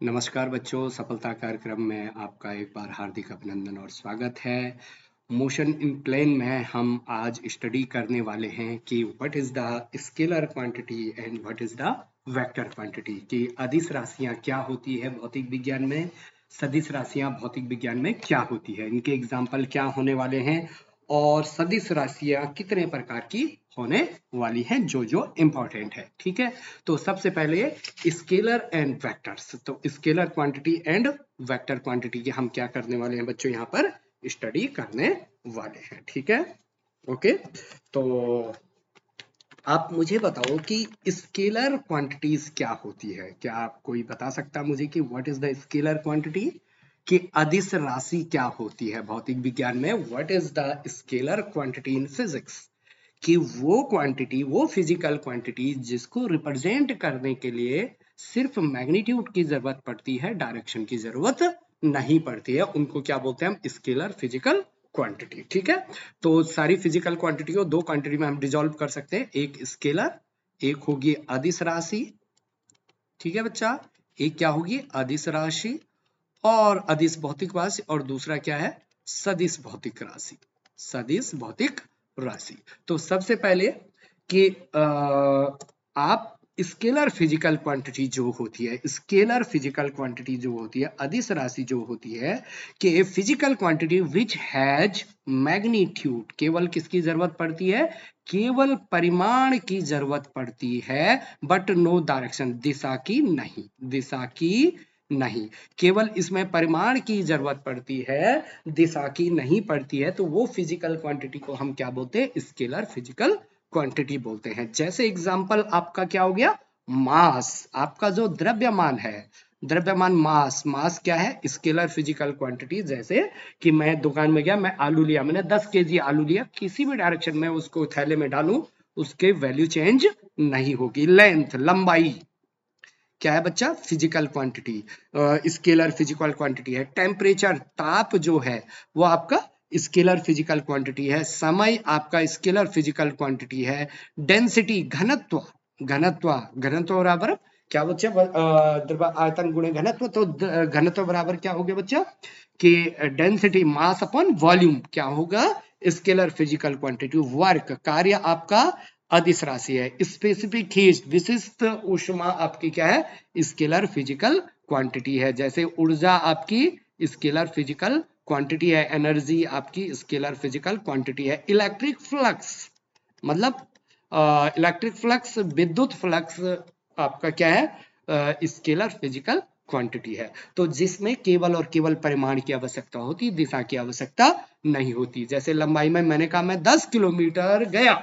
नमस्कार बच्चों, सफलता कार्यक्रम में आपका एक बार हार्दिक अभिनंदन और स्वागत है। मोशन इन प्लेन में हम आज स्टडी करने वाले हैं कि what is the scalar quantity and what is the vector quantity, कि अदिश राशियां क्या होती है भौतिक विज्ञान में, सदिश राशियां भौतिक विज्ञान में क्या होती है, इनके एग्जाम्पल क्या होने वाले हैं और सदिश राशियां कितने प्रकार की होने वाली हैं जो जो इम्पोर्टेंट है। ठीक है, तो सबसे पहले स्केलर एंड वेक्टर्स, तो scalar quantity and vector quantity की हम क्या करने वाले हैं बच्चों, यहाँ पर स्टडी करने वाले हैं। ठीक है, ओके। तो आप मुझे बताओ कि स्केलर क्वांटिटीज क्या होती है। क्या आप कोई बता सकता मुझे कि what is the scalar quantity, कि अदिश राशि क्या होती है भौतिक विज्ञान में। What is the scalar quantity in physics, कि वो क्वांटिटी, वो फिजिकल क्वांटिटी जिसको रिप्रेजेंट करने के लिए सिर्फ मैग्नीट्यूड की जरूरत पड़ती है, डायरेक्शन की जरूरत नहीं पड़ती है, उनको क्या बोलते हैं हम, स्केलर फिजिकल क्वांटिटी। ठीक है, तो सारी फिजिकल क्वांटिटी को दो क्वांटिटी में हम डिसॉल्व कर सकते हैं, एक स्केलर, एक होगी अदिश राशि। ठीक है बच्चा, एक क्या होगी, अदिश राशि और अदिश भौतिक राशि, और दूसरा क्या है, सदिश भौतिक राशि, सदिश भौतिक राशि। तो सबसे पहले कि आप स्केलर फिजिकल क्वांटिटी जो होती है, स्केलर फिजिकल क्वांटिटी जो होती है, अदिश राशि जो होती है, कि physical quantity which has magnitude, केवल किसकी जरूरत पड़ती है, केवल परिमाण की जरूरत पड़ती है, बट नो डायरेक्शन, दिशा की नहीं, दिशा की नहीं, केवल इसमें परिमाण की जरूरत पड़ती है, दिशा की नहीं पड़ती है, तो वो फिजिकल क्वांटिटी को हम क्या बोलते हैं, स्केलर फिजिकल क्वांटिटी बोलते हैं। जैसे एग्जांपल आपका क्या हो गया, मास, आपका जो द्रव्यमान है, द्रव्यमान मास, मास क्या है, स्केलर फिजिकल क्वांटिटी। जैसे कि मैं दुकान में गया, मैं आलू लिया, मैंने 10 केजी आलू लिया, किसी भी डायरेक्शन में उसको थैले में डालूं, उसके वैल्यू चेंज नहीं होगी। लेंथ, लंबाई क्या है बच्चा, physical quantity, scalar physical quantity है। टेम्परेचर, ताप जो है वो आपका स्केलर फिजिकल क्वांटिटी है। समय आपका स्केलर फिजिकल क्वांटिटी है। डेंसिटी, घनत्व, घनत्व, घनत्व बराबर क्या बच्चा, आयतन गुणे घनत्व, तो घनत्व बराबर क्या हो गया बच्चा, कि डेंसिटी मास अपॉन वॉल्यूम क्या होगा, स्केलर फिजिकल क्वांटिटी। वर्क, कार्य आपका अदिश राशि है। स्पेसिफिक हीट, विशिष्ट ऊष्मा आपकी क्या है, स्केलर फिजिकल क्वांटिटी है। जैसे ऊर्जा आपकी स्केलर फिजिकल क्वांटिटी है, एनर्जी आपकी स्केलर फिजिकल क्वांटिटी है। इलेक्ट्रिक फ्लक्स, मतलब इलेक्ट्रिक फ्लक्स, विद्युत फ्लक्स आपका क्या है, स्केलर फिजिकल क्वांटिटी है। तो जिसमें केवल और केवल परिमाण की आवश्यकता होती, दिशा की आवश्यकता नहीं होती। जैसे लंबाई में मैंने कहा मैं 10 किलोमीटर गया,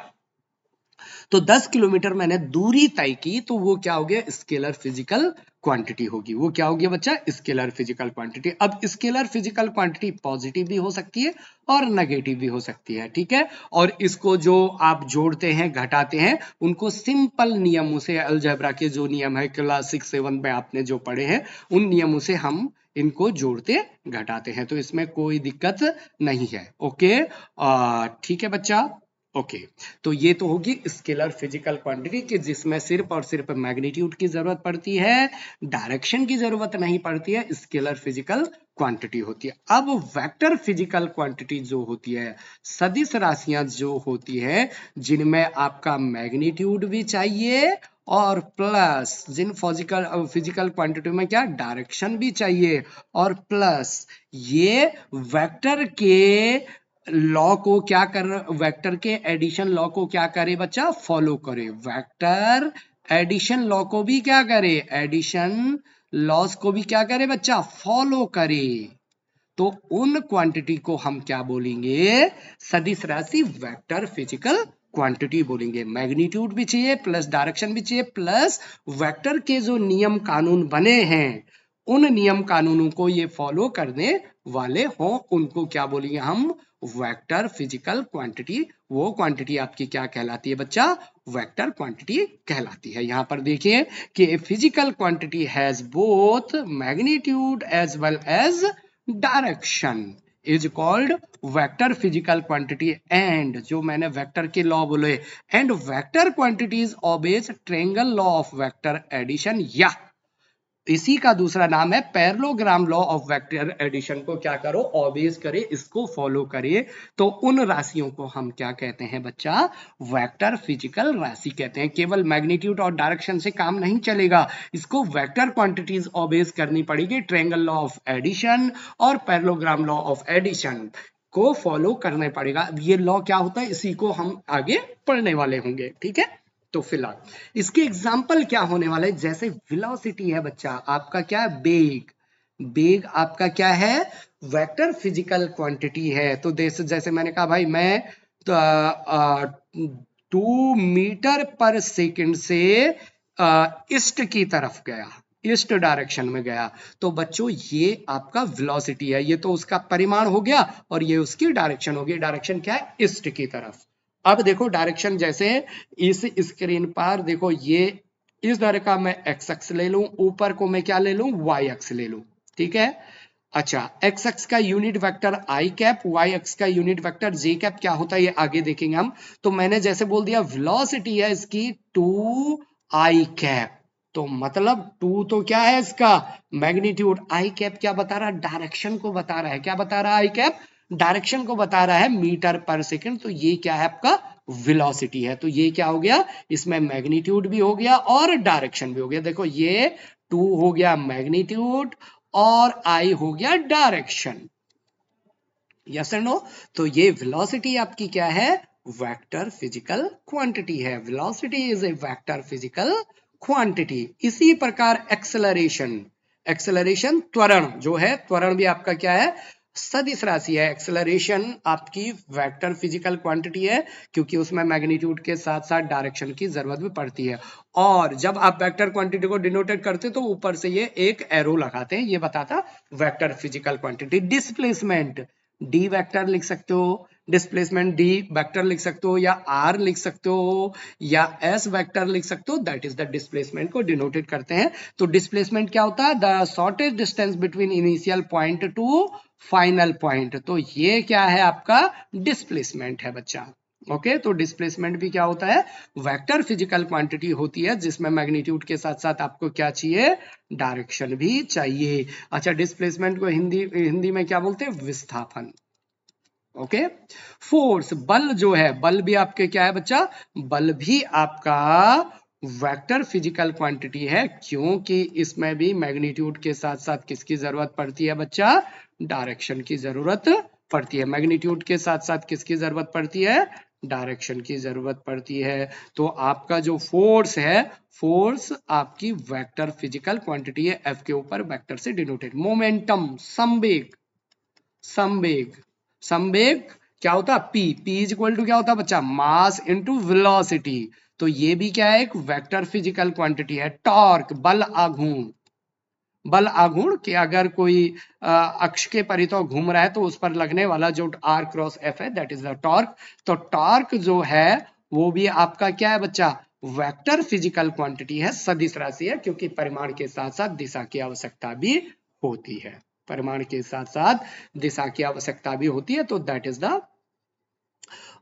तो 10 किलोमीटर मैंने दूरी तय की, तो वो क्या हो गया, स्केलर फिजिकल क्वांटिटी होगी। वो क्या हो गया बच्चा, स्केलर फिजिकल क्वांटिटी। अब स्केलर फिजिकल क्वांटिटी पॉजिटिव भी हो सकती है और नेगेटिव भी हो सकती है। ठीक है, और इसको जो आप जोड़ते हैं, घटाते हैं, उनको सिंपल नियमों से, अलजेब्रा के जो नियम है क्लास 6-7 में आपने जो पढ़े हैं, उन नियमों से हम इनको जोड़ते घटाते हैं, तो इसमें कोई दिक्कत नहीं है। ओके, ठीक है बच्चा, ओके। तो ये तो होगी स्केलर फिजिकल क्वांटिटी, कि जिसमें सिर्फ और सिर्फ मैग्नीट्यूड की जरूरत पड़ती है, डायरेक्शन की जरूरत नहीं पड़ती है, स्केलर फिजिकल क्वांटिटी होती है। अब वेक्टर फिजिकल क्वांटिटी जो होती है, सदिश राशियां जो होती है, जिनमें आपका मैग्नीट्यूड भी चाहिए और प्लस जिन फिजिकल फिजिकल क्वांटिटी में क्या, डायरेक्शन भी चाहिए, और प्लस ये वेक्टर के लॉ को क्या कर, वेक्टर के एडिशन लॉ को क्या करे बच्चा, फॉलो करे। वेक्टर एडिशन लॉ को भी क्या करे, एडिशन लॉस को भी क्या करे बच्चा, फॉलो करे। तो उन क्वांटिटी को हम क्या बोलेंगे, सदिश राशि वेक्टर फिजिकल क्वांटिटी बोलेंगे। मैग्नीट्यूड भी चाहिए, प्लस डायरेक्शन भी चाहिए, प्लस वेक्टर के जो नियम कानून बने हैं, उन नियम कानूनों को ये फॉलो करने वाले हों, उनको क्या बोलेंगे हम, वेक्टर फिजिकल क्वांटिटी। वो क्वांटिटी आपकी क्या कहलाती है बच्चा, वेक्टर क्वांटिटी कहलाती है। यहां पर देखिए कि physical quantity has both magnitude as well as direction is called vector physical quantity. And जो मैंने वेक्टर के लॉ बोले, and vector quantities obeys triangle law of vector addition, या इसी का दूसरा नाम है parallelogram law of vector addition को क्या करो, ऑब्वियस करे, इसको फॉलो करे तो उन राशियों को हम क्या कहते हैं बच्चा, वेक्टर फिजिकल राशि कहते हैं। केवल मैग्नीट्यूड और डायरेक्शन से काम नहीं चलेगा, इसको वेक्टर क्वांटिटीज ऑब्वियस करनी पड़ेगी। ट्रायंगल लॉ ऑफ एडिशन और पैरेललोग्राम लॉ ऑफ एडिशन को फॉलो करना पड़ेगा। अब ये लॉ क्या होता है इसी को हम आगे पढ़ने वाले होंगे, ठीक है। तो फिलहाल इसके एग्जाम्पल क्या होने वाला है, जैसे वेलोसिटी है बच्चा आपका क्या है, बेग, बेग आपका क्या है, वेक्टर फिजिकल क्वांटिटी है। तो जैसे मैंने कहा भाई मैं 2 मीटर पर सेकंड से ईस्ट की तरफ गया, ईस्ट डायरेक्शन में गया, तो बच्चों ये आपका वेलोसिटी है, ये तो उसका परिमाण हो गया और ये उसकी डायरेक्शन होगी। डायरेक्शन क्या है, ईस्ट की तरफ। अब देखो डायरेक्शन, जैसे इस स्क्रीन पर देखो ये इस डायरेक्शन का मैं एक्स एक्स ले लूं, ऊपर को मैं क्या ले लूं, वाई एक्स ले लूं, ठीक है। अच्छा, एक्स एक्स का यूनिट वेक्टर आई कैप, वाई एक्स का यूनिट वेक्टर जे कैप क्या होता है ये आगे देखेंगे हम। तो मैंने जैसे बोल दिया वेलोसिटी है इसकी 2 आई कैप, तो मतलब 2 तो क्या है इसका मैग्नीट्यूड, आई कैप क्या बता रहा है, डायरेक्शन को बता रहा है। क्या बता रहा है, आई कैप डायरेक्शन को बता रहा है मीटर पर सेकंड। तो ये क्या है आपका वेलोसिटी है। तो ये क्या हो गया, इसमें मैग्नीट्यूड भी हो गया और डायरेक्शन भी हो गया। देखो ये 2 हो गया मैग्नीट्यूड और आई हो गया डायरेक्शन, यस एंड नो। तो ये वेलोसिटी आपकी क्या है, वेक्टर फिजिकल क्वांटिटी है। Velocity is a vector physical quantity. इसी प्रकार एक्सेलरेशन, एक्सेलरेशन त्वरण जो है, त्वरण भी आपका क्या है, सदिश राशि है। एक्सेलरेशन आपकी वेक्टर फिजिकल क्वांटिटी है क्योंकि उसमें मैग्नीट्यूड के साथ साथ डायरेक्शन की जरूरत भी पड़ती है। और जब आप वेक्टर क्वांटिटी को डिनोटेट करते हो तो ऊपर से ये एक एरो लगाते हैं, ये बताता vector physical quantity. Displacement D vector लिख सकते हो, डिस्प्लेसमेंट डी वेक्टर लिख सकते हो, या आर लिख सकते हो, या एस वेक्टर लिख सकते हो, दैट इज द डिस्प्लेसमेंट को डिनोटेड करते हैं। तो डिस्प्लेसमेंट क्या होता है, the shortest distance between initial point two final point. तो ये क्या है आपका डिस्प्लेसमेंट है बच्चा। ओके, तो डिस्प्लेसमेंट भी क्या होता है, वेक्टर फिजिकल क्वांटिटी होती है जिसमें मैग्नीट्यूड के साथ साथ आपको क्या चाहिए, डायरेक्शन भी चाहिए। अच्छा, डिस्प्लेसमेंट को हिंदी में क्या बोलते हैं, विस्थापन। ओके, फोर्स बल जो है, बल भी आपके क्या है बच्चा, बल भी आपका वेक्टर फिजिकल क्वांटिटी है क्योंकि इसमें भी मैग्नीट्यूड के साथ साथ किसकी जरूरत पड़ती है बच्चा, डायरेक्शन की जरूरत पड़ती है। मैग्नीट्यूड के साथ साथ किसकी जरूरत पड़ती है, डायरेक्शन की जरूरत पड़ती है। तो आपका जो फोर्स है, फोर्स आपकी वेक्टर फिजिकल क्वांटिटी है, एफ के ऊपर वेक्टर से डिनोटेड। मोमेंटम, संवेग, संवेग, संवेग क्या होता है, P, P is equal to क्या होता है बच्चा, मास इनटू वेलोसिटी। तो ये भी क्या है, एक वेक्टर फिजिकल क्वांटिटी है। टॉर्क, बल आघूर्ण, बल आघूर्ण कि अगर कोई अक्ष के परितः घूम रहा है तो उस पर लगने वाला जो आर क्रॉस एफ है, दैट इज द टॉर्क। तो टॉर्क जो है वो भी आपका क्या है बच्चा, वेक्टर फिजिकल क्वांटिटी है, सदिश राशि है क्योंकि परिमाण के साथ साथ दिशा की आवश्यकता भी होती है, परिमाण के साथ साथ दिशा की आवश्यकता भी होती है। तो दैट इज द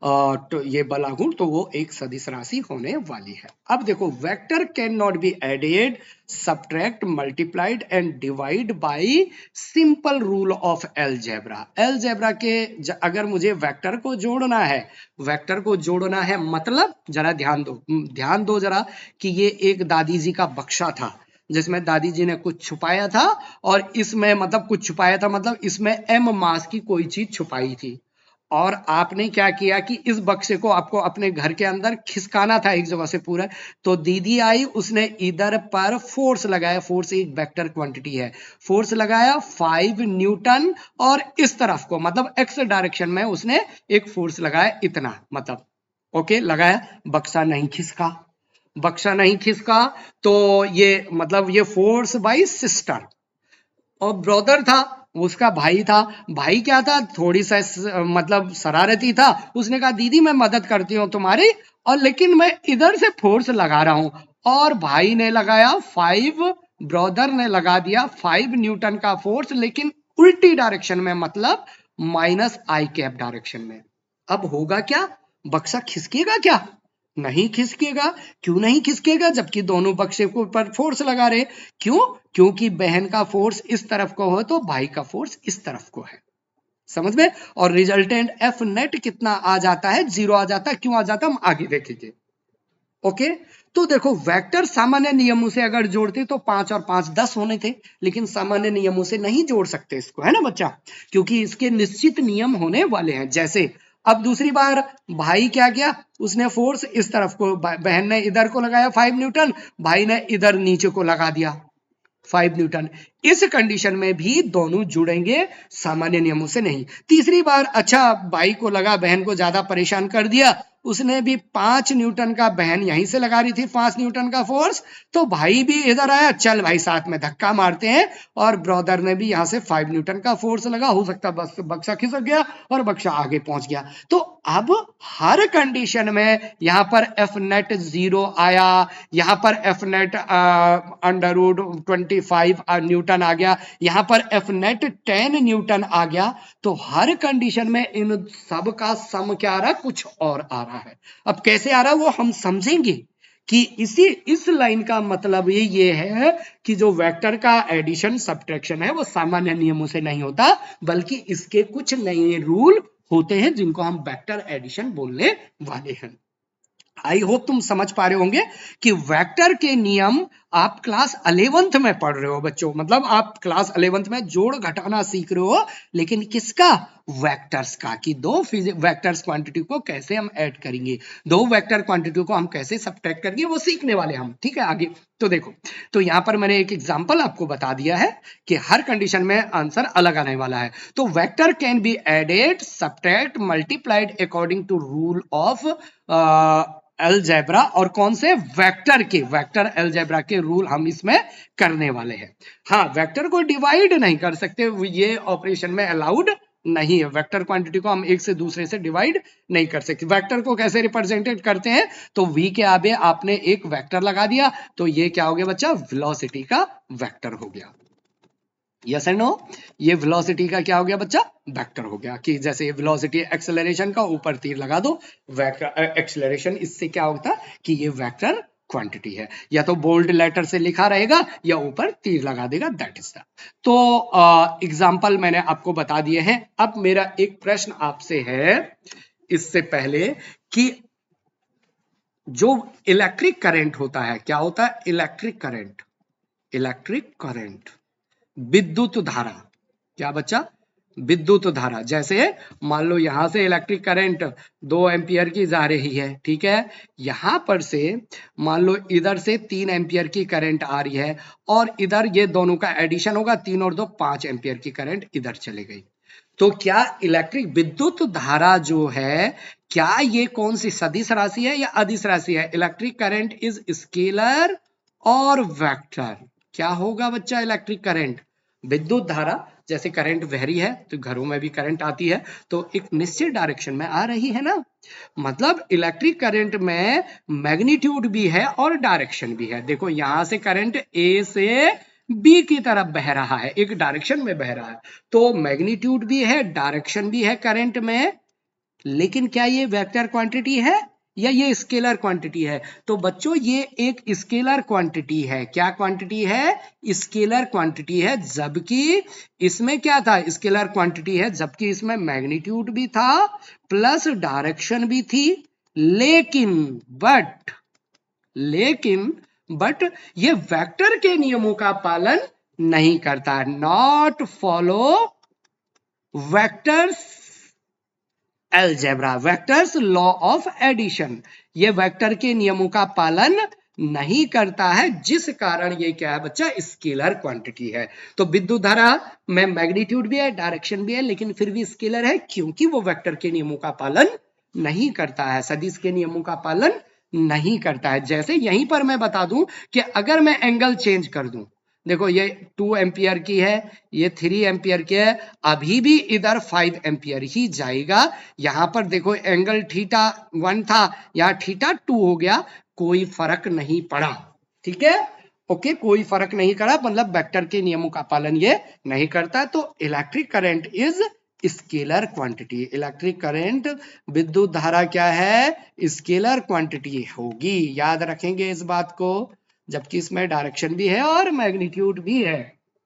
तो ये बल आघूर्ण, तो वो एक सदिश राशि होने वाली है। अब देखो, vector can not be added, subtract, multiplied and divide by simple rule of algebra. Algebra के अगर मुझे वेक्टर को जोड़ना है, वेक्टर को जोड़ना है मतलब जरा ध्यान दो, ध्यान दो जरा कि ये एक दादी जी का बक्सा था जिसमें दादी जी ने कुछ छुपाया था, और इसमें मतलब कुछ छुपाया था मतलब इसमें एम मास की कोई चीज छुपाई थी, और आपने क्या किया कि इस बक्से को आपको अपने घर के अंदर खिसकाना था एक जगह से पूरा। तो दीदी आई, उसने इधर पर फोर्स लगाया, फोर्स एक वेक्टर क्वांटिटी है, फोर्स लगाया 5 न्यूटन, और इस तरफ को मतलब एक्स डायरेक्शन में उसने एक फोर्स लगाया इतना, मतलब ओके लगाया, बक्सा नहीं खिसका, बक्सा नहीं खिसका। तो ये मतलब ये फोर्स बाय सिस्टर, और ब्रदर था, उसका भाई था, भाई क्या था, थोड़ी सा मतलब शरारती था, उसने कहा दीदी मैं मदद करती हूँ तुम्हारी, और लेकिन मैं इधर से फोर्स लगा रहा हूं, और भाई ने लगाया 5, ब्रदर ने लगा दिया 5 न्यूटन का फोर्स, लेकिन उल्टी डायरेक्शन में, मतलब माइनस आई कैप डायरेक्शन में। अब होगा क्या, बक्सा खिसकेगा क्या, नहीं खिसकेगा। क्यों नहीं खिसकेगा? जबकि दोनों बक्से को ऊपर फोर्स लगा रहे। क्यों? क्योंकि बहन का फोर्स इस तरफ को हो तो भाई का फोर्स इस तरफ को है। समझ में? और रिजल्टेंट एफ नेट कितना आ जाता है? 0 आ जाता है। क्यों आ जाता है हम आगे देखेंगे। ओके, तो देखो वेक्टर सामान्य नियमों से अगर जोड़ते तो 5 और 5 10 होने थे, लेकिन सामान्य नियमों से नहीं जोड़ सकते इसको, है ना बच्चा? क्योंकि इसके निश्चित नियम होने वाले हैं। जैसे अब दूसरी बार भाई क्या किया, उसने फोर्स इस तरफ को, बहन ने इधर को लगाया 5 न्यूटन, भाई ने इधर नीचे को लगा दिया 5 न्यूटन। इस कंडीशन में भी दोनों जुड़ेंगे, सामान्य नियमों से नहीं। तीसरी बार अच्छा भाई को लगा बहन को ज्यादा परेशान कर दिया, उसने भी 5 न्यूटन का, बहन यहीं से लगा रही थी 5 न्यूटन का फोर्स, तो भाई भी इधर आया, चल भाई साथ में धक्का मारते हैं, और ब्रदर ने भी यहां से 5 न्यूटन का फोर्स लगा, हो सकता बस बक्सा खिसक गया और बक्सा आगे पहुंच गया। तो अब हर कंडीशन में यहां पर एफ नेट 0 आया, यहां पर F net under root 25 newton आ गया, यहां पर एफ नेट 10 न्यूटन आ गया। तो हर कंडीशन में इन सब का सम क्या आ रहा है? कुछ और आ रहा है। अब कैसे आ रहा है वो हम समझेंगे कि इस लाइन का मतलब ये है कि जो वेक्टर का एडिशन सब्ट्रैक्शन है वो सामान्य नियमों से नहीं होता, बल्कि इसके कुछ नए रूल होते हैं जिनको हम वेक्टर एडिशन बोलने वाले हैं। आई होप तुम समझ पा रहे होंगे कि वेक्टर के नियम आप क्लास 11th में पढ़ रहे हो बच्चों, मतलब आप क्लास 11th में जोड़ घटाना सीख रहे हो, लेकिन किसका? वेक्टर्स का, कि दो वेक्टर्स क्वांटिटी को कैसे हम ऐड करेंगे, दो वेक्टर क्वांटिटी को हम कैसे सब्ट्रैक्ट करेंगे, वो सीखने वाले हम। ठीक है आगे तो देखो, तो यहां पर मैंने एक एग्जांपल आपको बता दिया है कि हर कंडीशन में आंसर अलग आने वाला है। तो vector can be added, subtract, multiplied according to rule of algebra, और कौन से? वेक्टर अलजेब्रा के रूल हम इसमें करने वाले हैं। हाँ, वेक्टर को डिवाइड नहीं कर सकते, ये ऑपरेशन में अलाउड नहीं है। वेक्टर क्वांटिटी को हम एक से दूसरे से डिवाइड नहीं कर सकते। वेक्टर को कैसे रिप्रेजेंटेड करते हैं? तो v के आगे आपने एक वेक्टर लगा दिया, तो ये क्या हो गया बच्चा? वेलोसिटी का वेक्टर हो गया। Yes and no? ये वेलोसिटी का क्या हो गया बच्चा? वेक्टर हो गया। कि जैसे वेलोसिटी एक्सेलरेशन का, ऊपर तीर लगा दो, वेक्टर एक्सेलरेशन, इससे क्या होता है कि ये वेक्टर क्वांटिटी है। या तो बोल्ड लेटर से लिखा रहेगा या ऊपर तीर लगा देगा, दैट इज द। तो एग्जांपल मैंने आपको बता दिए हैं। अब मेरा एक प्रश्न आपसे है इससे पहले कि जो इलेक्ट्रिक करंट होता है, क्या होता है? इलेक्ट्रिक करंट, इलेक्ट्रिक करंट, विद्युत धारा। क्या बच्चा? विद्युत धारा। जैसे मान लो यहां से इलेक्ट्रिक करंट 2 एम्पियर की जा रही है, ठीक है, यहां पर से मान लो इधर से 3 एम्पियर की करंट आ रही है, और इधर ये दोनों का एडिशन होगा, 3 और 2 5 एम्पियर की करंट इधर चले गई। तो क्या इलेक्ट्रिक विद्युत धारा जो है, क्या ये कौन सी सदिश राशि है या अदिश राशि है? इलेक्ट्रिक करंट इज स्केलर और वेक्टर। क्या होगा बच्चा? इलेक्ट्रिक करंट, विद्युत धारा, जैसे करंट बह रही है तो घरों में भी करंट आती है, तो एक निश्चित डायरेक्शन में आ रही है ना, मतलब इलेक्ट्रिक करंट में मैग्नीट्यूड भी है और डायरेक्शन भी है। देखो यहां से करंट ए से बी की तरफ बह रहा है, एक डायरेक्शन में बह रहा है, तो मैग्नीट्यूड भी है, डायरेक्शन भी है करंट में, लेकिन क्या ये वेक्टर क्वांटिटी है या ये स्केलर क्वांटिटी है? तो बच्चों ये एक स्केलर क्वांटिटी है। क्या क्वांटिटी है? स्केलर क्वांटिटी है, जबकि इसमें क्या था? स्केलर क्वांटिटी है, जबकि इसमें मैग्नीट्यूड भी था प्लस डायरेक्शन भी थी, लेकिन बट ये वेक्टर के नियमों का पालन नहीं करता, not follow vectors algebra, vectors law of addition. ये वेक्टर के नियमों का पालन नहीं करता है, जिस कारण ये क्या है बच्चा? स्केलर क्वांटिटी है। तो विद्युत धारा में मैग्नीट्यूड भी है, डायरेक्शन भी है, लेकिन फिर भी स्केलर है, क्योंकि वो वेक्टर के नियमों का पालन नहीं करता है, सदिश के नियमों का पालन नहीं करता है। जैसे यहीं पर मैं बता दूं कि अगर मैं एंगल चेंज कर दूं, देखो ये 2 एम्पियर की है, ये 3 एम्पियर की है, अभी भी इधर 5 एम्पियर ही जाएगा। यहां पर देखो एंगल थीटा 1 था, यहां थीटा 2 हो गया, कोई फर्क नहीं पड़ा। ठीक है, ओके, कोई फर्क नहीं पड़ा, मतलब वेक्टर के नियमों का पालन ये नहीं करता। तो electric current is scalar quantity. Electric current, विद्युत धारा क्या है? स्केलर क्वांटिटी होगी। याद रखेंगे इस बात को, जबकि इसमें डायरेक्शन भी है और मैग्नीट्यूड भी है।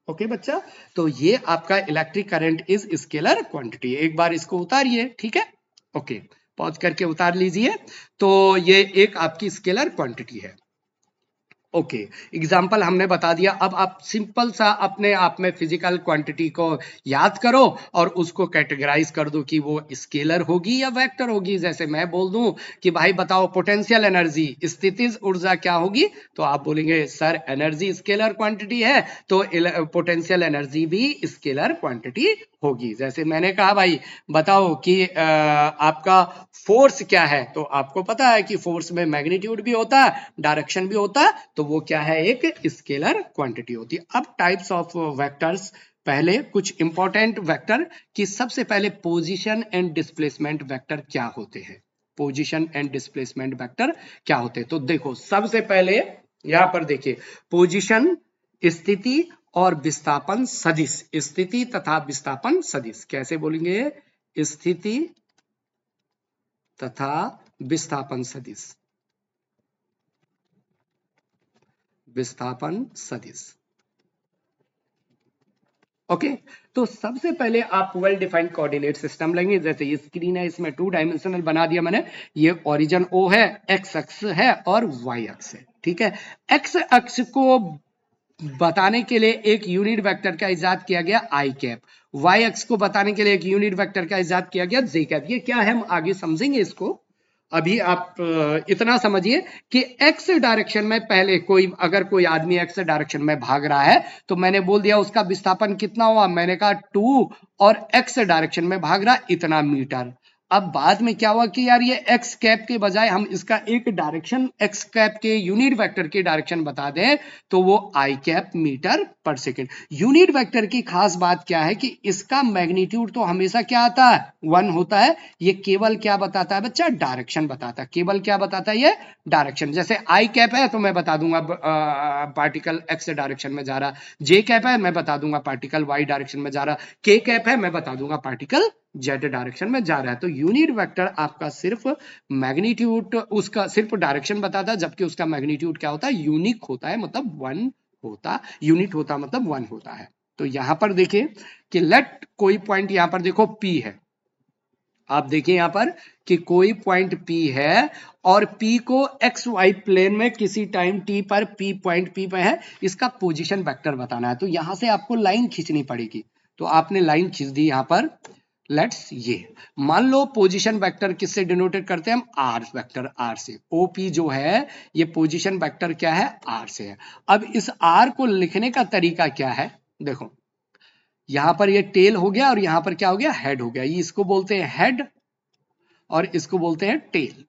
ओके बच्चा, तो ये आपका electric current is scalar quantity. एक बार इसको उतारिए, ठीक है? ओके, पॉज करके उतार लीजिए। तो ये एक आपकी स्केलर क्वांटिटी है। ओके, एग्जाम्पल हमने बता दिया। अब आप सिंपल सा अपने आप में फिजिकल क्वांटिटी को याद करो और उसको कैटेगराइज कर दो कि वो स्केलर होगी या वेक्टर होगी। जैसे मैं बोल दूं कि भाई बताओ पोटेंशियल एनर्जी, स्थितिज ऊर्जा क्या होगी, तो आप बोलेंगे सर एनर्जी स्केलर क्वांटिटी है, तो पोटेंशियल एनर्जी भी स्केलर क्वांटिटी होगी। जैसे मैंने कहा भाई बताओ कि आपका फोर्स क्या है, तो आपको पता है कि फोर्स में मैग्नीट्यूड भी होता है, डायरेक्शन भी होता है, तो वो क्या है? एक स्केलर क्वांटिटी होती है। अब टाइप्स ऑफ वेक्टर्स, पहले कुछ इंपॉर्टेंट वेक्टर कि सबसे पहले पोजीशन एंड डिस्प्लेसमेंट वेक्टर क्या होते हैं। पोजीशन एंड डिस्प्लेसमेंट वेक्टर क्या होते हैं? तो देखो सबसे पहले यहां पर देखिए, पोजीशन स्थिति और विस्थापन सदिश। स्थिति तथा विस्थापन सदिश कैसे बोलेंगे? स्थिति तथा विस्थापन सदिश। विस्थापन सदिश। ओके, तो सबसे पहले आप वेल डिफाइंड कोऑर्डिनेट सिस्टम लेंगे। जैसे ये स्क्रीन है, इसमें 2 डायमेंशनल बना दिया मैंने। ये ओरिजिन ओ है, एक्स अक्ष है और वाई अक्ष है, ठीक है? एक्स अक्ष को बताने के लिए एक यूनिट वेक्टर का इजाद किया गया आई कैप। वाई अक्ष को बताने के लिए एक यूनिट वेक्टर का इजाद किया गया जे कैप। ये क्या है हम आगे समझेंगे इसको। अभी आप इतना समझिए कि एक्स डायरेक्शन में पहले अगर कोई आदमी एक्स डायरेक्शन में भाग रहा है तो मैंने बोल दिया उसका विस्थापन कितना हुआ, मैंने कहा 2, और एक्स डायरेक्शन में भाग रहा इतना मीटर। अब बाद में क्या हुआ कि यार ये एक्स कैप के बजाय हम इसका एक डायरेक्शन एक्स कैप के यूनिट वेक्टर की डायरेक्शन बता दें तो वो आई कैप मीटर पर सेकेंड। यूनिट वेक्टर की खास बात क्या है कि इसका मैग्नीट्यूड तो हमेशा क्या आता है? 1 होता है। ये केवल क्या बताता है बच्चा? डायरेक्शन बताता है। केवल क्या बताता है? ये डायरेक्शन। जैसे आई कैप है तो मैं बता दूंगा पार्टिकल एक्स डायरेक्शन में जा रहा, जे कैप है मैं बता दूंगा पार्टिकल वाई डायरेक्शन में जा रहा, के कैप है मैं बता दूंगा पार्टिकल जेड डायरेक्शन में जा रहा है। तो यूनिट वेक्टर आपका सिर्फ मैग्नीट्यूड, उसका सिर्फ डायरेक्शन बताता है, जबकि उसका मैग्नीट्यूड क्या होता है? यूनिक होता है, मतलब 1 होता, यूनिट होता मतलब 1 होता है। तो यहां पर देखिए कि लेट कोई पॉइंट, यहां पर देखो P है, आप देखिए यहां पर कि कोई पॉइंट P है और P को एक्स वाई प्लेन में किसी टाइम T पर P पॉइंट P पे है, इसका पोजीशन वेक्टर बताना है। तो यहां से आपको लाइन खींचनी पड़ेगी। तो आपने लाइन खींच दी यहां पर। लेट्स ये मान लो पोजीशन वेक्टर किससे डिनोटेड करते हैं हम? आर वेक्टर, आर से। ओपी जो है ये पोजीशन वेक्टर क्या है? आर से है। अब इस आर को लिखने का तरीका क्या है? देखो यहां पर ये टेल हो गया और यहां पर क्या हो गया? हेड हो गया। ये इसको बोलते हैं हेड और इसको बोलते हैं टेल।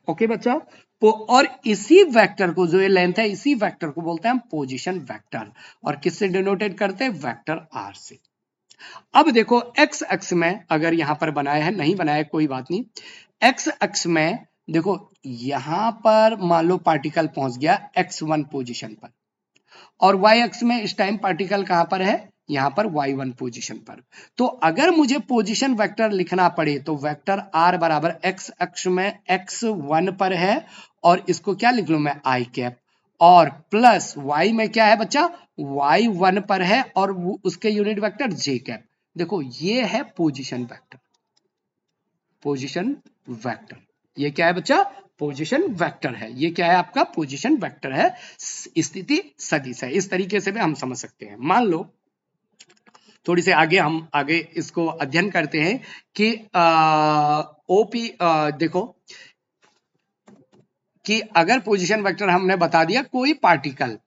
ओके बच्चा, और इसी वेक्टर को, जो ये लेंथ है, इसी वेक्टर को बोलते हैं हम पोजीशन वेक्टर। और किससे डिनोटेड करते हैं? वेक्टर आर से। अब देखो एक्स अक्ष में, अगर यहां पर बनाया है, नहीं बनाया कोई बात नहीं, एक्स अक्ष में देखो यहां पर मान लो पार्टिकल पहुंच गया x1 पोजीशन पर, और वाई अक्ष में इस टाइम पार्टिकल कहां पर है? यहां पर y1 पोजीशन पर। तो अगर मुझे पोजीशन वेक्टर लिखना पड़े तो वेक्टर r बराबर एक्स अक्ष में x1 पर है, और इसको क्या लिख लूं मैं? आई कैप, और प्लस y में क्या है बच्चा? y1 पर है और उसके यूनिट वेक्टर j कैप। देखो ये है पोजीशन वेक्टर। पोजीशन वेक्टर ये क्या है बच्चा? पोजीशन वेक्टर है। ये क्या है आपका? पोजीशन वेक्टर है, स्थिति सदिश है। इस तरीके से भी हम समझ सकते हैं। मान लो थोड़ी से आगे हम आगे इसको अध्ययन करते हैं कि ओपी देखो कि अगर पोजीशन वेक्टर हमने बता दिया, कोई पार्टिकल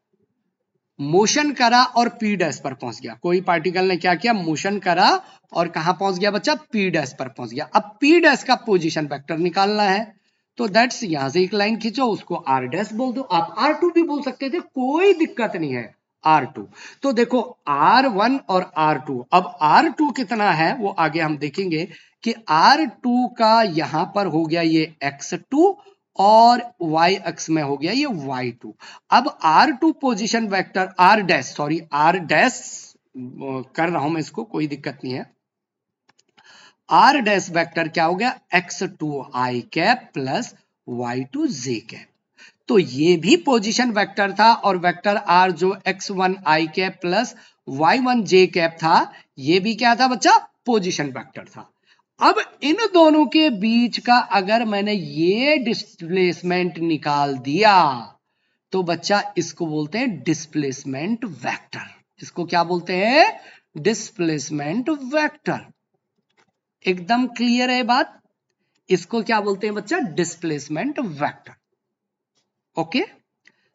मोशन करा और पी डैश पर पहुंच गया। कोई पार्टिकल ने क्या किया? मोशन करा और कहां पहुंच गया बच्चा? पी डैश पर पहुंच गया। अब पी डैश का पोजीशन वेक्टर निकालना है, तो दैट्स यहां से एक लाइन खींचो, उसको आर डैश बोल दो। आप R2 भी बोल सकते थे, कोई दिक्कत नहीं है। R2, तो देखो R1 और R2, अब R2 कितना है वो आगे हम देखेंगे कि R2 का यहां पर हो गया ये X2 और y अक्ष में हो गया ये y2। अब R2 position vector R dash, sorry R dash कर रहा हूं मैं इसको, कोई दिक्कत नहीं है। आर डैश वेक्टर क्या हो गया, x2i cap plus y2j cap. तो ये भी पोजीशन वेक्टर था और वेक्टर आर जो x1i cap plus y1j cap था, ये भी क्या था बच्चा, पोजीशन वेक्टर था। अब इन दोनों के बीच का अगर मैंने ये डिस्प्लेसमेंट निकाल दिया तो बच्चा इसको बोलते हैं डिस्प्लेसमेंट वेक्टर। इसको क्या बोलते हैं, डिस्प्लेसमेंट वेक्टर। एकदम क्लियर है बात, इसको क्या बोलते हैं बच्चा, डिस्प्लेसमेंट वेक्टर। ओके,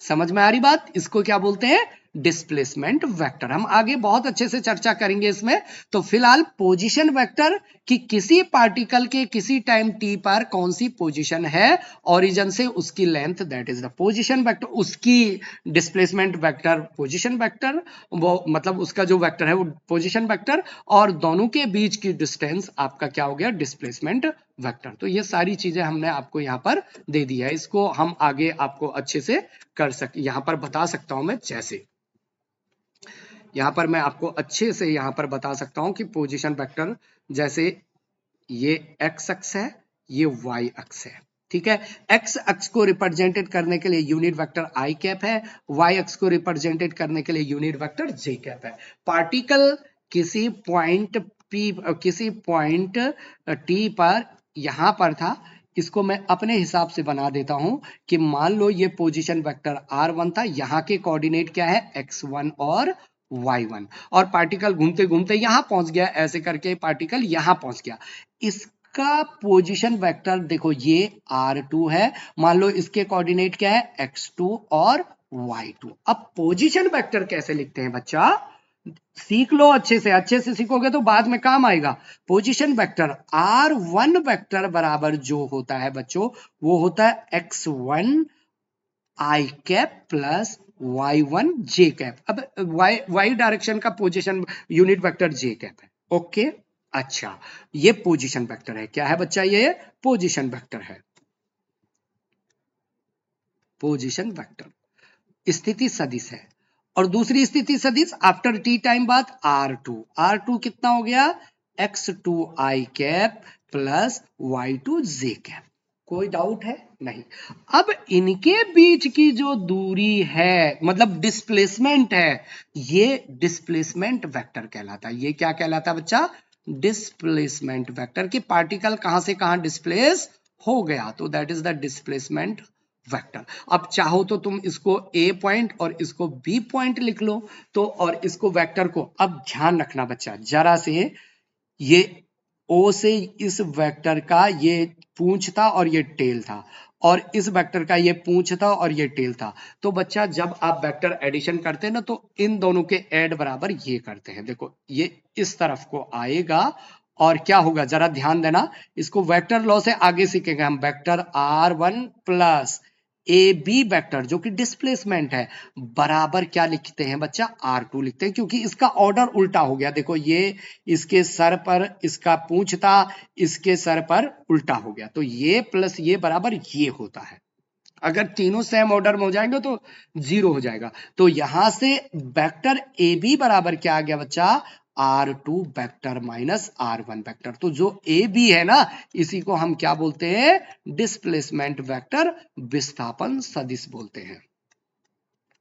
समझ में आ रही बात, इसको क्या बोलते हैं, डिस्प्लेसमेंट वेक्टर। हम आगे बहुत अच्छे से चर्चा करेंगे इसमें। तो फिलहाल पोजीशन वेक्टर कि किसी पार्टिकल के किसी टाइम टी पर कौन सी पोजीशन है ओरिजिन से उसकी length, that is the position vector. उसकी डिस्प्लेसमेंट वेक्टर पोजीशन वेक्टर, वो मतलब उसका जो वेक्टर है वो पोजीशन वेक्टर, और दोनों के बीच की डिस्टेंस आपका क्या हो गया, डिस्प्लेसमेंट वेक्टर। तो ये सारी चीजें हमने आपको यहां पर दे दी है, इसको हम आगे आपको अच्छे से कर सक यहां पर बता सकता हूं मैं। जैसे यहां पर मैं आपको अच्छे से यहां पर बता सकता हूं कि पोजीशन वेक्टर, जैसे ये x अक्ष है, ये y अक्ष है, ठीक है। x अक्ष को रिप्रेजेंटेड करने के लिए यूनिट वेक्टर i कैप है, y अक्ष को रिप्रेजेंटेड करने के लिए यूनिट वेक्टर j कैप है। पार्टिकल किसी पॉइंट p, किसी पॉइंट t पर यहां पर था, इसको मैं अपने हिसाब से बना देता हूं कि मान लो ये पोजीशन वेक्टर r1 था, यहां के कोऑर्डिनेट क्या है, x1 और y1, और पार्टिकल घूमते घूमते यहां पहुंच गया, ऐसे करके पार्टिकल यहां पहुंच गया। इसका पोजीशन वेक्टर देखो ये r2 है, मान लो इसके कोऑर्डिनेट क्या है, x2 और y2। अब पोजीशन वेक्टर कैसे लिखते हैं बच्चा, सीख लो अच्छे से सीखोगे तो बाद में काम आएगा। पोजीशन वेक्टर r1 वेक्टर बराबर जो होता है बच्चों, वो होता है x1 i cap plus y1 j cap. अब y डायरेक्शन का position unit vector j cap है। ओके, अच्छा, ये पोजीशन वेक्टर है, क्या है बच्चा, ये पोजीशन वेक्टर है। पोजीशन वेक्टर स्थिति सदिश है। और दूसरी स्थिति सदिश आफ्टर टी टाइम बाद r2 कितना हो गया, x2i cap plus y2j cap. कोई डाउट है, नहीं। अब इनके बीच की जो दूरी है, मतलब डिस्प्लेसमेंट है, ये डिस्प्लेसमेंट वेक्टर कहलाता है। ये क्या कहलाता है बच्चा, डिस्प्लेसमेंट वेक्टर। कि पार्टिकल कहां से कहां डिस्प्लेस हो गया, तो that is the displacement vector. अब चाहो तो तुम इसको ए पॉइंट और इसको बी पॉइंट लिख लो, तो और इसको वेक्टर को, अब ध्यान रखना बच्चा जरा से, ये ओ से इस वेक्टर का ये पूंछ था और ये टेल था, और इस वेक्टर का ये पूंछ था और ये टेल था। तो बच्चा जब आप वेक्टर एडिशन करते हैं ना, तो इन दोनों के ऐड बराबर ये करते हैं। देखो ये इस तरफ को आएगा और क्या होगा, जरा ध्यान देना, इसको वेक्टर लॉ से आगे सीखेंगे हम। Vector r1 plus A B vector जो कि डिस्प्लेसमेंट है, बराबर क्या लिखते हैं बच्चा, r2 लिखते हैं, क्योंकि इसका ऑर्डर उल्टा हो गया। देखो ये इसके सर पर इसका पूंछ था, इसके सर पर उल्टा हो गया, तो ये प्लस ये बराबर ये होता है। अगर तीनों सेम ऑर्डर में हो जाएंगे तो 0 हो जाएगा। तो यहां से वेक्टर ए बी बराबर क्या आ गया बच्चा, r2 vector minus r1 vector. तो जो ए बी है ना, इसी को हम क्या बोलते हैं, डिस्प्लेसमेंट वेक्टर, विस्थापन सदिश बोलते हैं।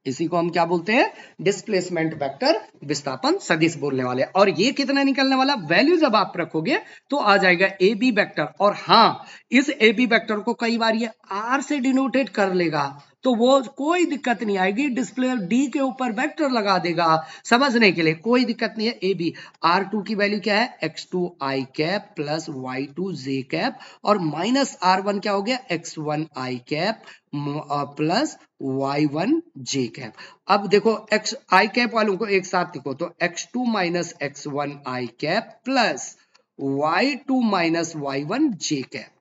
इसी को हम क्या बोलते हैं, डिस्प्लेसमेंट वेक्टर, विस्थापन सदिश बोलने वाले। और ये कितना निकलने वाला, वैल्यू जब आप रखोगे तो आ जाएगा ए बी वेक्टर। और हाँ, इस ए बी वेक्टर को कई बार ये आर से डिनोटेड कर लेगा, तो वो कोई दिक्कत नहीं आएगी, डिस्प्ले डी के ऊपर वेक्टर लगा देगा, समझने के लिए कोई दिक्कत नहीं है। ए बी r2 की वैल्यू क्या है, x2i cap plus y2j cap, और माइनस r1 क्या हो गया, x1i cap plus y1j cap. अब देखो x i कैप वालों को एक साथ लिखो, तो x2 minus x1i cap plus y2 minus y1j cap,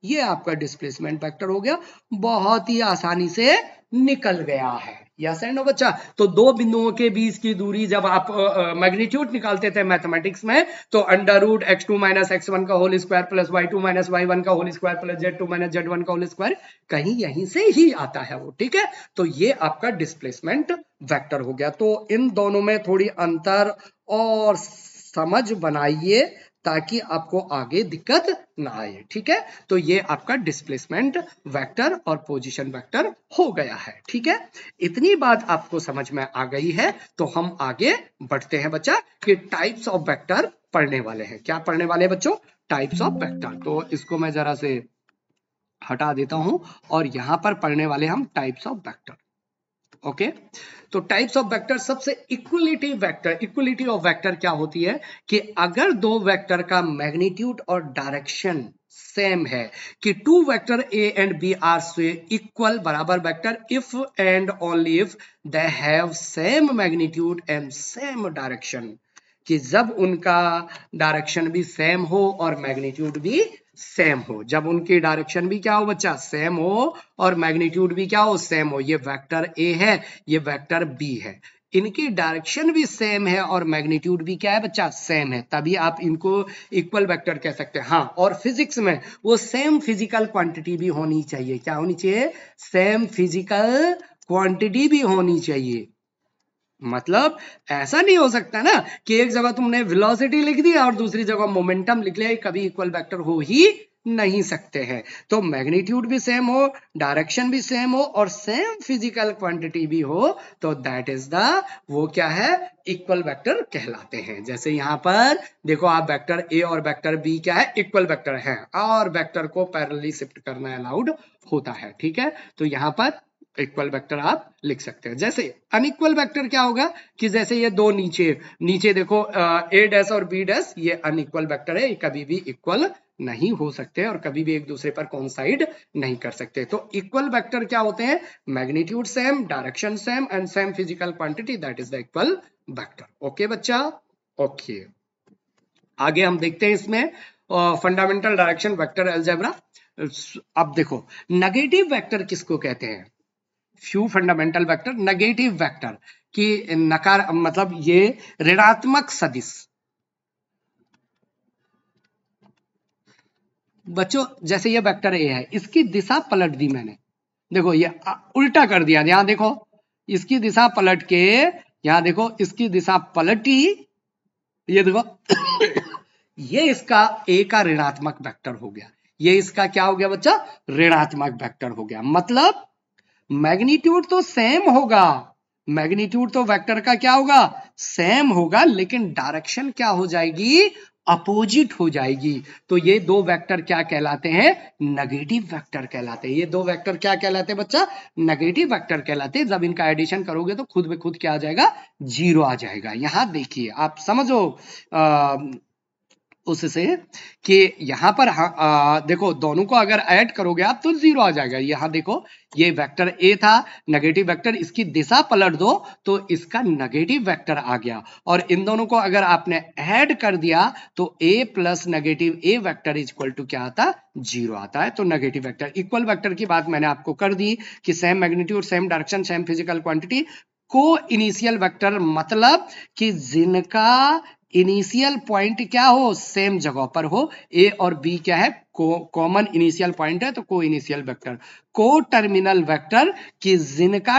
ये आपका डिस्प्लेसमेंट वेक्टर हो गया। बहुत ही आसानी से निकल गया है, यस एंड नो बच्चा। तो दो बिंदुओं के बीच की दूरी जब आप मैग्नीट्यूड निकालते थे मैथमेटिक्स में, तो under root x2 minus x1 का whole square plus y2 minus y1 का whole square plus z2 minus z1 का होल स्क्वायर, कहीं यहीं से ही आता है वो, ठीक है। तो ये आपका डिस्प्लेसमेंट वेक्टर हो गया। तो इन दोनों में थोड़ी अंतर और समझ बनाइए, ताकि आपको आगे दिक्कत ना आए। ठीक है, तो ये आपका डिस्प्लेसमेंट वेक्टर और पोजीशन वेक्टर हो गया है। ठीक है, इतनी बात आपको समझ में आ गई है, तो हम आगे बढ़ते हैं बच्चा कि टाइप्स ऑफ वेक्टर पढ़ने वाले हैं। क्या पढ़ने वाले हैं बच्चों? Types of vector. तो इसको मैं जरा से हटा देता हूं और यहां पर पढ़ने वाले हम टाइप्स ऑफ वेक्टर। ओके, तो टाइप्स ऑफ वेक्टर, सबसे equality vector, equality of vector क्या होती है कि अगर दो वेक्टर का मैग्नीट्यूड और डायरेक्शन सेम है, कि two vector A and B are से इक्वल, बराबर vector, if and only if they have same magnitude and same direction, कि जब उनका डायरेक्शन भी सेम हो और मैग्नीट्यूड भी सेम हो। जब उनकी डायरेक्शन भी क्या हो बच्चा? सेम हो और मैग्नीट्यूड भी क्या हो? सेम हो। ये वेक्टर ए है, ये वेक्टर बी है, इनकी डायरेक्शन भी सेम है और मैग्नीट्यूड भी क्या है बच्चा? सेम है, तभी आप इनको इक्वल वेक्टर कह सकते हैं। हाँ, और फिजिक्स में वो सेम फिजिकल क्वांटिटी भी होनी चाहिए। क्या होनी चाहिए? सेम फिजिकल क्वांटिटी भी होनी चाहिए। मतलब ऐसा नहीं हो सकता ना कि एक जगह तुमने वेलोसिटी लिख दिया और दूसरी जगह मोमेंटम लिख लिया, कभी इक्वल वेक्टर हो ही नहीं सकते हैं। तो मैग्नीट्यूड भी सेम हो, डायरेक्शन भी सेम हो और सेम फिजिकल क्वांटिटी भी हो, तो दैट इज द, वो क्या है? इक्वल वेक्टर कहलाते हैं। जैसे यहां पर देखो आप, वेक्टर ए और वेक्टर बी क्या है? इक्वल वेक्टर है और वेक्टर को पैरेलली शिफ्ट करना अलाउड होता है। ठीक है, तो यहां पर इक्वल वेक्टर आप लिख सकते हैं। जैसे अनइक्वल वेक्टर क्या होगा कि जैसे ये दो नीचे नीचे देखो, ए डैश और बी डैश, ये अनइक्वल वेक्टर है, ये कभी भी इक्वल नहीं हो सकते और कभी भी एक दूसरे पर कोइंसाइड नहीं कर सकते। तो इक्वल वेक्टर क्या होते हैं? Magnitude same, direction same and same physical quantity, that is the equal vector. Okay बच्चा, ओके। आगे हम देखते हैं इसमें फंडामेंटल डायरेक्शन वेक्टर अलजेब्रा। अब देखो, नेगेटिव वेक्टर किसको कहते हैं? Few fundamental vector, negative vector की नकार, मतलब ये ऋणात्मक सदिश। बच्चों जैसे ये वेक्टर ए है, इसकी दिशा पलट दी मैंने, देखो ये उल्टा कर दिया। यहां देखो, इसकी दिशा पलट के, यहां देखो इसकी दिशा पलटी, ये देखो ये इसका ए का ऋणात्मक वेक्टर हो गया, ये इसका क्या हो गया बच्चा? ऋणात्मक वेक्टर हो गया। मतलब मैग्नीट्यूड तो सेम होगा, मैग्नीट्यूड तो वेक्टर का क्या होगा? सेम होगा, लेकिन डायरेक्शन क्या हो जाएगी? अपोजिट हो जाएगी। तो ये दो वेक्टर क्या कहलाते हैं? नेगेटिव वेक्टर कहलाते हैं। ये दो वेक्टर क्या कहलाते हैं बच्चा? नेगेटिव वेक्टर कहलाते हैं। जब इनका एडिशन करोगे तो खुद ब खुद क्या आ जाएगा? जीरो आ जाएगा। यहां देखिए, आप समझो उससे कि यहां पर देखो, दोनों को अगर ऐड करोगे आप तो जीरो आ जाएगा। यहां देखो, ये वेक्टर ए था, नेगेटिव वेक्टर, इसकी दिशा पलट दो तो इसका नेगेटिव वेक्टर आ गया, और इन दोनों को अगर आपने ऐड कर दिया तो A plus negative A vector is equal to क्या आता? जीरो आता है। तो नेगेटिव वेक्टर। इक्वल वेक्टर की बात मैंने आपको कर दी कि same magnitude, same direction, same physical quantity. को इनिशियल वेक्टर मतलब कि जिनका इनिशियल पॉइंट क्या हो? सेम जगह पर हो। ए और बी क्या है? कॉमन इनिशियल पॉइंट है, तो को इनिशियल वेक्टर। को टर्मिनल वेक्टर कि जिनका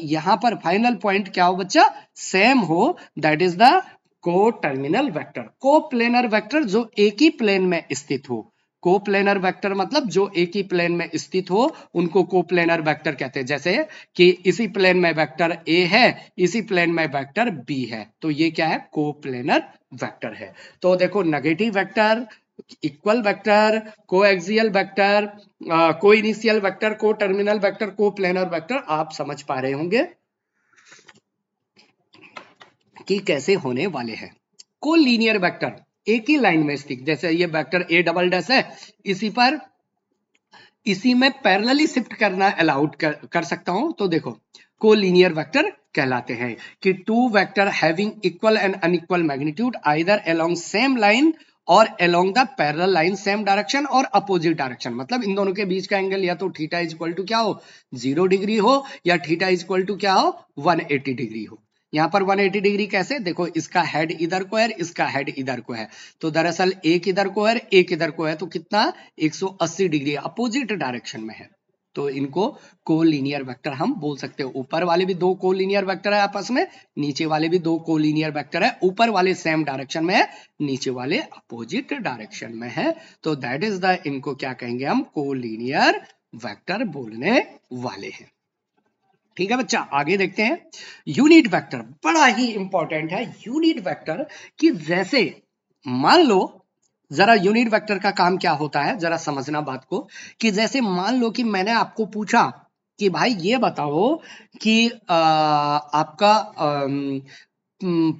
यहां पर फाइनल पॉइंट क्या हो बच्चा? सेम हो, दैट इज द को टर्मिनल वेक्टर। को प्लेनर वेक्टर जो एक ही प्लेन में स्थित हो। कोप्लेनर वेक्टर मतलब जो एक ही प्लेन में स्थित हो, उनको कोप्लेनर वेक्टर कहते हैं। जैसे कि इसी प्लेन में वेक्टर ए है, इसी प्लेन में वेक्टर बी है, तो ये क्या है? कोप्लेनर वेक्टर है। तो देखो, negative vector, equal vector, coaxial vector, को इनिशियल वेक्टर, को टर्मिनल वेक्टर, को प्लेनर वेक्टर, आप समझ पा रहे होंगे कि कैसे होने वाले हैं। को लीनियर वेक्टर, एक ही लाइन में स्थित, जैसे ये वेक्टर ए डबल डैश है, इसी पर इसी में पैरेलली शिफ्ट करना अलाउड कर सकता हूं, तो देखो को लीनियर वेक्टर कहलाते हैं कि two vector having equal and unequal magnitude either along same line और along the parallel line same direction और अपोजिट डायरेक्शन। मतलब इन दोनों के बीच का एंगल या तो थीटा इज इक्वल टू क्या हो? 0 डिग्री हो, या थीटा इज इक्वल टू क्या हो? 180 डिग्री हो। यहाँ पर 180 डिग्री कैसे? देखो, इसका हेड इधर को है, इसका हेड इधर को है, तो दरअसल एक इधर को है, एक इधर को है, तो कितना? 180 डिग्री अपोजिट डायरेक्शन में है। तो इनको कोलिनियर वेक्टर हम बोल सकते हैं। ऊपर वाले भी दो कोलिनियर वेक्टर है आपस में, नीचे वाले भी दो कोलिनियर वेक्टर है। ऊपर वाले सेम डायरेक्शन में है, नीचे वाले अपोजिट डायरेक्शन में है। तो दैट इज द, इनको क्या कहेंगे हम, कोलिनियर वेक्टर बोलने वाले हैं। ठीक है बच्चा, आगे देखते हैं। यूनिट वेक्टर बड़ा ही इंपॉर्टेंट है। यूनिट वेक्टर कि जैसे मान लो, जरा यूनिट वेक्टर का काम क्या होता है जरा समझना बात को, कि जैसे मान लो कि मैंने आपको पूछा कि भाई ये बताओ कि आपका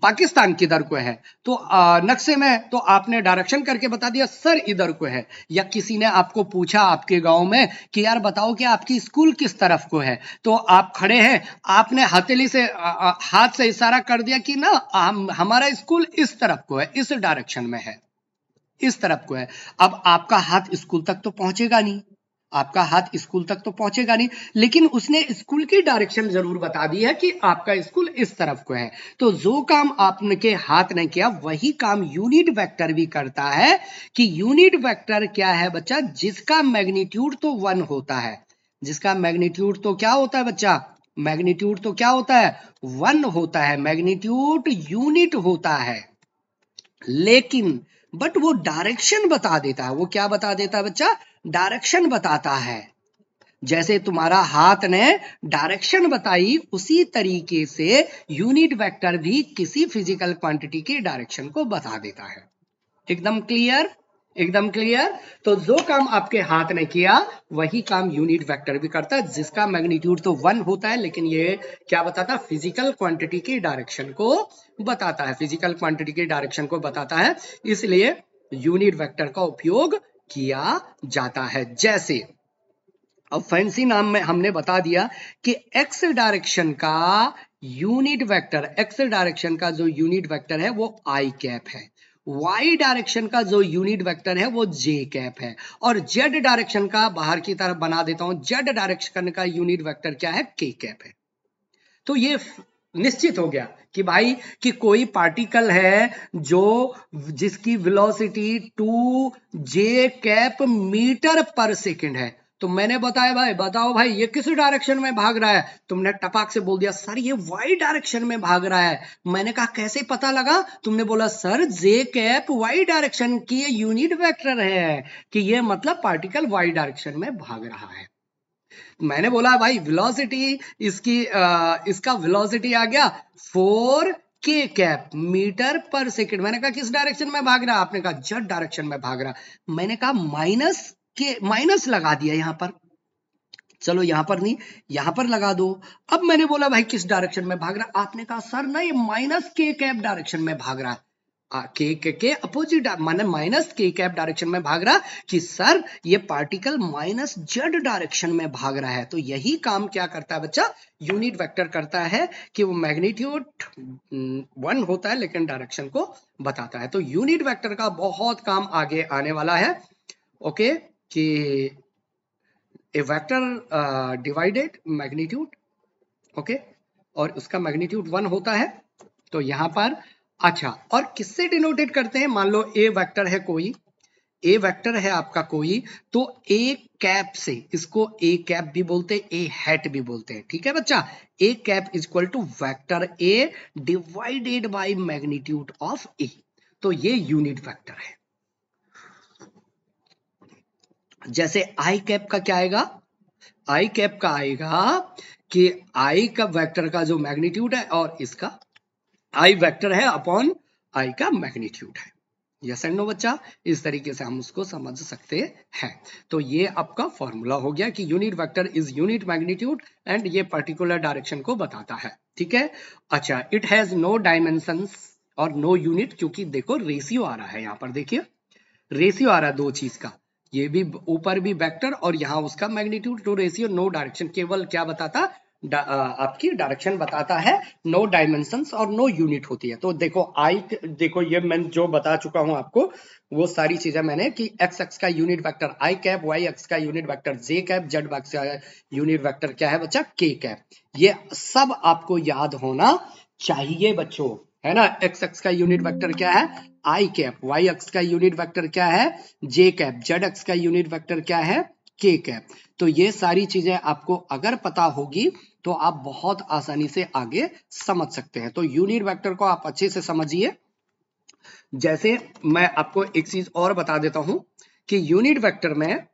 पाकिस्तान किधर को है, तो नक्शे में तो आपने डायरेक्शन करके बता दिया सर इधर को है। या किसी ने आपको पूछा आपके गांव में कि यार बताओ कि आपकी स्कूल किस तरफ को है, तो आप खड़े हैं, आपने हथेली से हाथ से इशारा कर दिया कि ना हमारा स्कूल इस तरफ को है, इस डायरेक्शन में है, इस तरफ को है। अब आपका हाथ स्कूल तक तो पहुंचेगा नहीं, आपका हाथ स्कूल तक तो पहुंचेगा नहीं, लेकिन उसने स्कूल की डायरेक्शन जरूर बता दी है कि आपका स्कूल इस तरफ को है। तो जो काम आपने हाथ ने किया वही काम यूनिट वेक्टर भी करता है। कि यूनिट वेक्टर क्या है बच्चा, जिसका मैग्नीट्यूड तो 1 होता है, जिसका मैग्नीट्यूड तो क्या होता है बच्चा, मैग्नीट्यूड तो क्या होता है, 1 होता है, मैग्नीट्यूड यूनिट होता है। लेकिन बट वो डायरेक्शन बता देता है। वो क्या बता देता है बच्चा, डायरेक्शन बताता है। जैसे तुम्हारा हाथ ने डायरेक्शन बताई, उसी तरीके से यूनिट वेक्टर भी किसी फिजिकल क्वांटिटी की डायरेक्शन को बता देता है। एकदम क्लियर, एकदम क्लियर। तो जो काम आपके हाथ ने किया वही काम यूनिट वेक्टर भी करता है, जिसका मैग्नीट्यूड तो 1 होता है, लेकिन ये क्या बताता है, फिजिकल क्वांटिटी की डायरेक्शन को बताता है, फिजिकल क्वांटिटी की डायरेक्शन को बताता है। इसलिए यूनिट वेक्टर का उपयोग किया जाता है। जैसे अब फैंसी नाम में हमने बता दिया कि एक्स डायरेक्शन का यूनिट वेक्टर, एक्स डायरेक्शन का जो यूनिट वेक्टर है वो आई कैप है, वाई डायरेक्शन का जो यूनिट वेक्टर है वो जे कैप है, और जेड डायरेक्शन का, बाहर की तरफ बना देता हूं, जेड डायरेक्शन का यूनिट वेक्टर क्या है, के कैप है। तो ये निश्चित हो गया कि भाई कि कोई पार्टिकल है जो जिसकी वेलोसिटी 2 जे कैप मीटर पर सेकंड है। तो मैंने बताया भाई, बताओ भाई ये किस डायरेक्शन में भाग रहा है, तुमने टपाक से बोल दिया सर ये वाई डायरेक्शन में भाग रहा है। मैंने कहा कैसे पता लगा, तुमने बोला सर जे कैप वाई डायरेक्शन की यूनिट वेक्टर है, कि ये मतलब पार्टिकल वाई डायरेक्शन में भाग रहा है। मैंने बोला भाई वेलोसिटी इसकी इसका वेलोसिटी आ गया 4 के कैप मीटर पर सेकंड। मैंने कहा किस डायरेक्शन में भाग रहा, आपने कहा जेड डायरेक्शन में भाग रहा। मैंने कहा माइनस लगा दिया यहां पर, चलो यहां पर नहीं यहां पर लगा दो। अब मैंने बोला भाई किस डायरेक्शन में भाग रहा, आपने कहा सर ना ये माइनस के कैप डायरेक्शन में भाग रहा, के अपोजिट माने माइनस के कैप डायरेक्शन में भाग रहा, कि सर ये पार्टिकल माइनस जेड डायरेक्शन में भाग रहा है। तो यही काम क्या करता है बच्चा, यूनिट वेक्टर करता है, कि वो मैग्नीट्यूड 1 होता है लेकिन डायरेक्शन को बताता है। तो यूनिट वेक्टर का बहुत काम आगे आने वाला है। ओके, कि ए वेक्टर डिवाइडेड मैग्नीट्यूड, ओके, और उसका मैग्नीट्यूड 1 होता है। तो यहां पर अच्छा, और किससे डिनोटेट करते हैं, मान लो ए वेक्टर है कोई, ए वेक्टर है आपका कोई, तो ए कैप से, इसको ए कैप भी बोलते हैं, ए हैट भी बोलते हैं, ठीक है बच्चा। A cap is equal to vector A divided by magnitude of A. तो ये यूनिट वेक्टर है। जैसे आई कैप का क्या आएगा, आई कैप का आएगा कि आई का वेक्टर का जो मैग्नीट्यूड है, और इसका आई वेक्टर है अपॉन आई का मैग्नीट्यूड है। यस एंड नो बच्चा, इस तरीके से हम उसको समझ सकते हैं। तो ये आपका फॉर्मूला हो गया कि unit vector is unit magnitude and ये पर्टिकुलर डायरेक्शन को बताता है, ठीक है। अच्छा, इट हैज नो डायमेंशंस और नो यूनिट, क्योंकि देखो रेशियो आ रहा है, यहां पर देखिए रेशियो आ रहा है दो चीज का, ये भी ऊपर भी वेक्टर और यहाँ उसका मैग्नीट्यूड, तो रेशियो नो डायरेक्शन, केवल क्या बताता, आपकी डायरेक्शन बताता है, नो डायमेंशंस और नो यूनिट होती है। तो देखो देखो ये मैं जो बता चुका हूं आपको वो सारी चीजें मैंने, कि एक्स एक्स का यूनिट वेक्टर आई कैप, वाई एक्स का यूनिट वेक्टर जे कैप, जेड एक्स का यूनिट वेक्टर क्या है बच्चा, के कैप। ये सब आपको याद होना चाहिए बच्चों, है ना। एक्स एक्स का यूनिट वेक्टर क्या है, आई कैप, वाई एक्स का यूनिट वेक्टर क्या है, जे कैप, जेड एक्स का यूनिट वेक्टर क्या है, के कैप। तो ये सारी चीजें आपको अगर पता होगी तो आप बहुत आसानी से आगे समझ सकते हैं। तो यूनिट वेक्टर को आप अच्छे से समझिए। जैसे मैं आपको एक चीज और बता देता हूं कि यूनिट वेक्टर में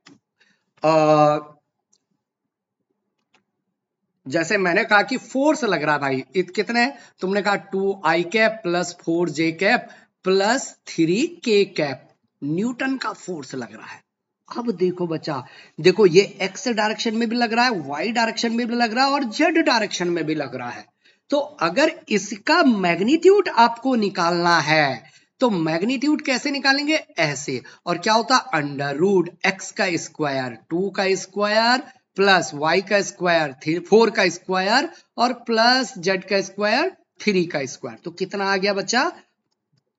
जैसे मैंने कहा कि फोर्स लग रहा है भाई, कितने, तुमने कहा 2i cap plus 4j cap plus 3k cap, Newton का फोर्स लग रहा है। अब देखो बच्चा, देखो ये x डायरेक्शन में भी लग रहा है, y डायरेक्शन में भी लग रहा है और z डायरेक्शन में भी लग रहा है। तो अगर इसका मैग्नीट्यूड आपको निकालना है तो मैग्नीट्यूड कैसे निकालेंगे, ऐसे। और क्या होता, अंडर रूट x का स्क्वायर 2 का स्क्वायर प्लस y का स्क्वायर 4 का स्क्वायर और प्लस z का स्क्वायर 3 का स्क्वायर। तो कितना आ गया बच्चा,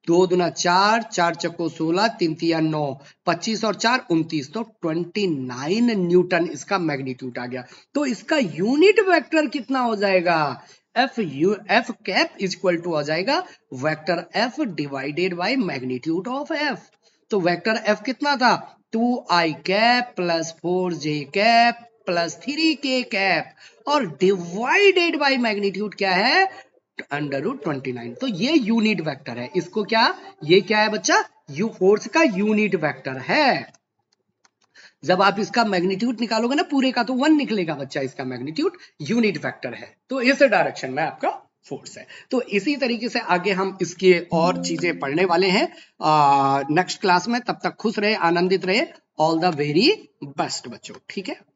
2 दूना 4, 4 चक्को 16, 3 तिया 9, 25 और 4 29, तो 29 न्यूटन इसका मैग्नीट्यूड आ गया। तो इसका यूनिट वेक्टर कितना हो जाएगा, F cap is equal to हो जाएगा vector F divided by magnitude of F. तो वेक्टर एफ कितना था, 2i cap plus 4j cap plus 3k cap और डिवाइडेड बाय मैग्नीट्यूड क्या है, अंडर रूट 29। तो ये यूनिट वेक्टर है। इसको क्या, ये क्या है बच्चा, यू फोर्स का यूनिट वेक्टर है। जब आप इसका मैग्नीट्यूड निकालोगे ना पूरे का तो 1 निकलेगा बच्चा, इसका मैग्नीट्यूड यूनिट वेक्टर है। तो इस डायरेक्शन में आपका फोर्स है। तो इसी तरीके से आगे हम इसके और चीजें पढ़ने वाले हैं नेक्स्ट क्लास में। तब तक खुश रहे, आनंदित रहे। ऑल द वेरी बेस्ट बच्चों, ठीक है।